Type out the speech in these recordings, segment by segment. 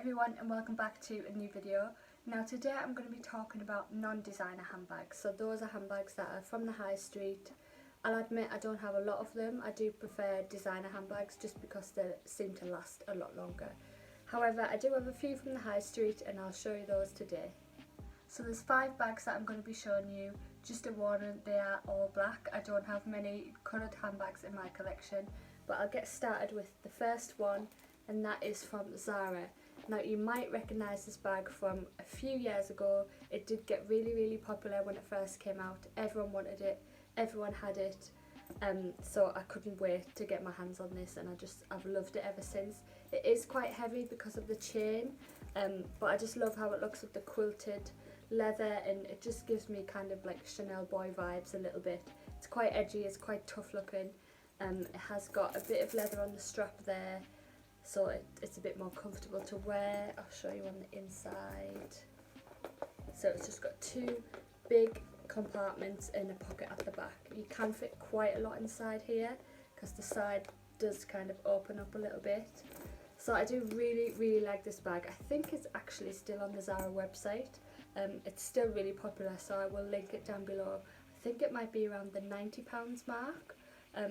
everyone and welcome back to a new video. Now today I'm going to be talking about non-designer handbags. So those are handbags that are from the high street. I'll admit I don't have a lot of them. I do prefer designer handbags just because they seem to last a lot longer. However, I do have a few from the high street and I'll show you those today. So there's 5 bags that I'm going to be showing you. Just a warning, they are all black. I don't have many coloured handbags in my collection, but I'll get started with the first one, and that is from Zara. Now you might recognise this bag from a few years ago. It did get really popular when it first came out. Everyone wanted it, everyone had it, so I couldn't wait to get my hands on this, and I've loved it ever since. It is quite heavy because of the chain, but I just love how it looks with the quilted leather, and it just gives me kind of like Chanel boy vibes a little bit. It's quite edgy, it's quite tough looking. It has got a bit of leather on the strap there, so it's a bit more comfortable to wear. I'll show you on the inside. So it's just got 2 big compartments and a pocket at the back. You can fit quite a lot inside here because the side does kind of open up a little bit. So I do really like this bag. I think it's actually still on the Zara website. It's still really popular, so I will link it down below. I think it might be around the £90 mark,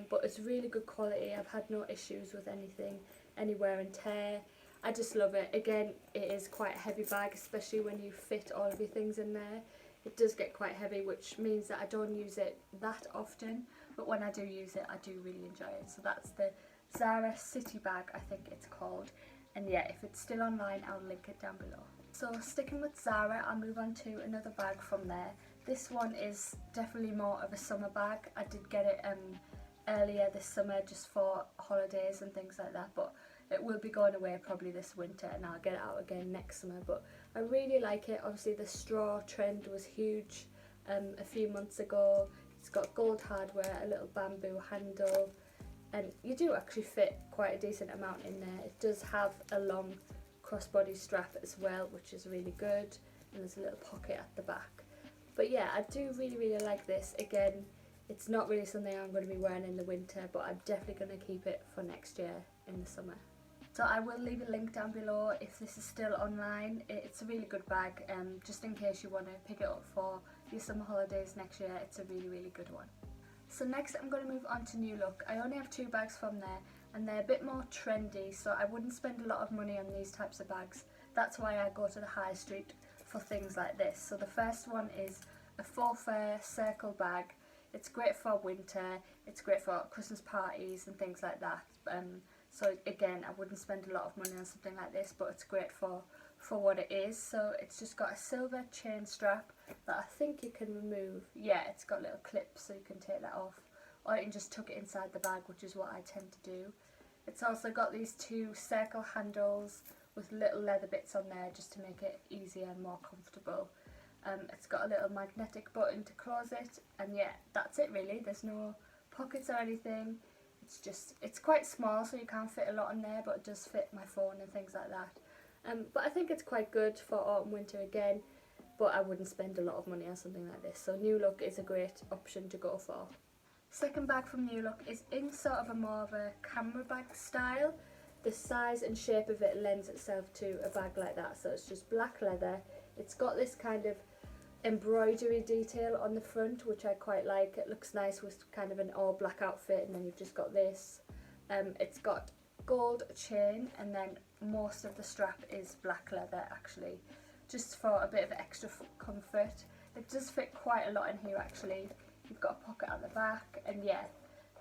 but it's really good quality. I've had no issues with anything, any wear and tear. I just love it. Again, it is quite a heavy bag, especially when you fit all of your things in there. It does get quite heavy, which means that I don't use it that often, but when I do use it, I do really enjoy it. So that's the Zara City bag, I think it's called. And yeah, if it's still online, I'll link it down below. So sticking with Zara, I'll move on to another bag from there. This one is definitely more of a summer bag. I did get it earlier this summer just for holidays and things like that, but it will be going away probably this winter and I'll get it out again next summer. But I really like it. Obviously the straw trend was huge a few months ago. It's got gold hardware, a little bamboo handle, and you do actually fit quite a decent amount in there. It does have a long crossbody strap as well, which is really good, and there's a little pocket at the back. But yeah, I do really like this. Again, it's not really something I'm going to be wearing in the winter, but I'm definitely going to keep it for next year in the summer. So I will leave a link down below if this is still online. It's a really good bag, just in case you want to pick it up for your summer holidays next year. It's a really good one. So next I'm going to move on to New Look. I only have 2 bags from there, and they're a bit more trendy, so I wouldn't spend a lot of money on these types of bags. That's why I go to the high street for things like this. So the first one is a faux fur circle bag. It's great for winter, it's great for Christmas parties and things like that. So again, I wouldn't spend a lot of money on something like this, but it's great for what it is. So it's just got a silver chain strap that I think you can remove. Yeah, it's got little clips so you can take that off, or you can just tuck it inside the bag, which is what I tend to do. It's also got these 2 circle handles with little leather bits on there just to make it easier and more comfortable. It's got a little magnetic button to close it, and yeah, that's it really. There's no pockets or anything. It's quite small, so you can't fit a lot in there, but it does fit my phone and things like that. But I think it's quite good for autumn winter again, but I wouldn't spend a lot of money on something like this. So New Look is a great option to go for. Second bag from New Look is in sort of a more of a camera bag style. The size and shape of it lends itself to a bag like that. So it's just black leather. It's got this kind of embroidery detail on the front, which I quite like. It looks nice with kind of an all black outfit, and then you've just got this. It's got gold chain, and then most of the strap is black leather actually, just for a bit of extra comfort. It does fit quite a lot in here actually. You've got a pocket at the back, and yeah,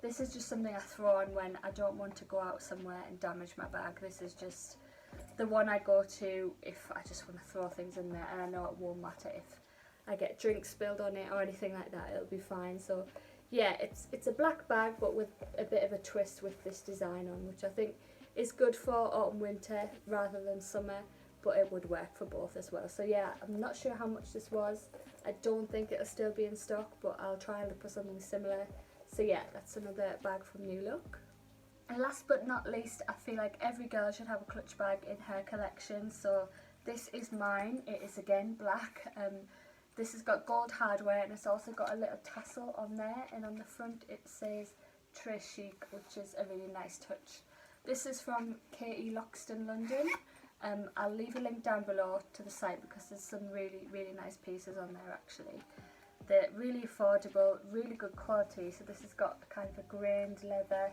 this is just something I throw on when I don't want to go out somewhere and damage my bag. This is just the one I go to if I just want to throw things in there, and I know it won't matter if I get drinks spilled on it or anything like that, it'll be fine. So yeah, it's a black bag but with a bit of a twist with this design on, which I think is good for autumn winter rather than summer, but it would work for both as well. So yeah, I'm not sure how much this was. I don't think it'll still be in stock, but I'll try and look for something similar. So yeah, that's another bag from New Look. And last but not least, I feel like every girl should have a clutch bag in her collection. So this is mine. It is again black. This has got gold hardware, and it's also got a little tassel on there, and on the front it says Très Chic, which is a really nice touch. This is from Katy Loxton, London. I'll leave a link down below to the site because there's some really nice pieces on there actually. They're really affordable, really good quality. So this has got kind of a grained leather.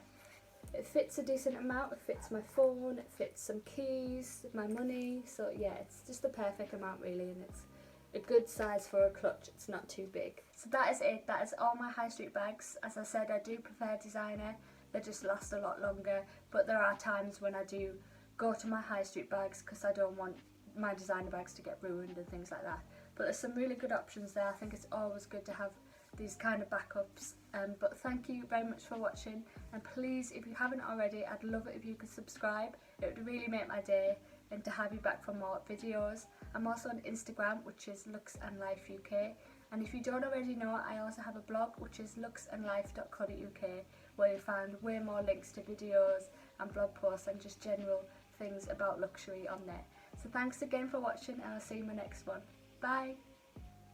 It fits a decent amount, it fits my phone, it fits some keys, my money. So yeah, it's just the perfect amount really, and it's a good size for a clutch, it's not too big. So that is it, that is all my high street bags. As I said, I do prefer designer, they just last a lot longer, but there are times when I do go to my high street bags because I don't want my designer bags to get ruined and things like that. But there's some really good options there. I think it's always good to have these kind of backups. But thank you very much for watching, and please, if you haven't already, I'd love it if you could subscribe. It would really make my day, and to have you back for more videos. I'm also on Instagram, which is Looks and Life UK, and if you don't already know, I also have a blog which is looksandlife.co.uk, where you find way more links to videos and blog posts and just general things about luxury on there. So thanks again for watching, and I'll see you in my next one. Bye!